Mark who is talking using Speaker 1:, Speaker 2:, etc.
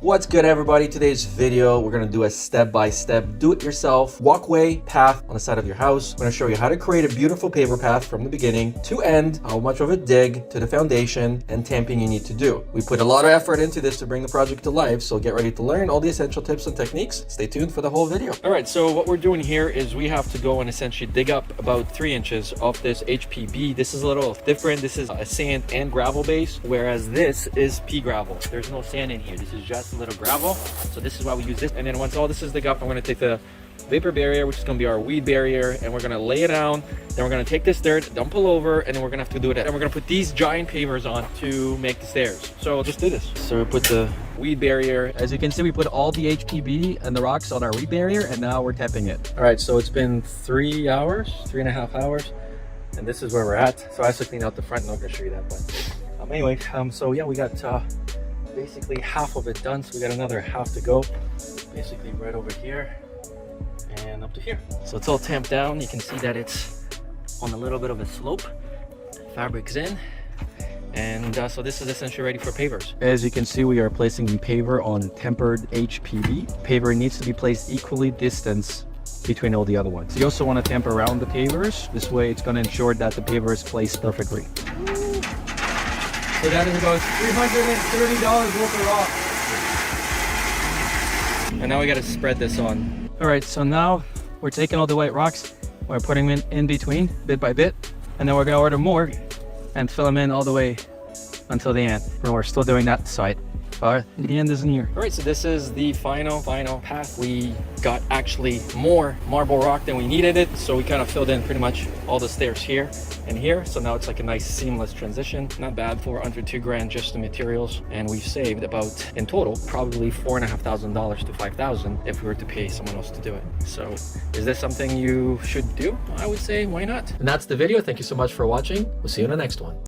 Speaker 1: What's good, everybody? Today's video, we're gonna do a step-by-step do-it-yourself walkway path on the side of your house. I'm gonna show you how to create a beautiful paver path from the beginning to end, how much of a dig to the foundation and tamping you need to do. We put a lot of effort into this to bring the project to life, so get ready to learn all the essential tips and techniques. Stay tuned for the whole video. All right, so what we're doing here is we have to go and essentially dig up about 3 inches of this HPB. This is a little different. This is a sand and gravel base, whereas this is pea gravel. There's no sand in here. This is just a little gravel, so this is why we use this. And then once all this is dug up, I'm going to take the vapor barrier, which is going to be our weed barrier, and we're going to lay it down. Then we're going to take this dirt, dump it over, and then we're going to have to do it. And we're going to put these giant pavers on to make the stairs. So just do this. So we put the weed barrier.
Speaker 2: As you can see, we put all the HPB and the rocks on our weed barrier, and now we're tapping it.
Speaker 1: All right, so it's been 3.5 hours, and this is where we're at. So I have to clean out the front, and I'm going to show you that. But anyway, so yeah, we got basically half of it done, so we got another half to go, basically right over here and up to here. So it's all tamped down. You can see that it's on a little bit of a slope. Fabric's in, and so this is essentially ready for pavers.
Speaker 2: As you can see, we are placing the paver on tempered HPB. Paver needs to be placed equally distanced between all the other ones. You also want to tamper around the pavers. This way it's going to ensure that the paver is placed perfectly.
Speaker 1: So that is about $330 worth of rock. And now we got to spread this on.
Speaker 2: All right, so now we're taking all the white rocks, we're putting them in between bit by bit, and then we're going to order more and fill them in all the way until the end. And we're still doing that side. But the end isn't here.
Speaker 1: All right, so this is the final path. We got actually more marble rock than we needed it, so we kind of filled in pretty much all the stairs here and here. So now it's like a nice seamless transition. Not bad for under $2,000 just the materials, and we've saved about, in total, probably $4,500 to $5,000 if we were to pay someone else to do it. So is this something you should do? I would say, why not? And that's the video. Thank you so much for watching. We'll see you in the next one.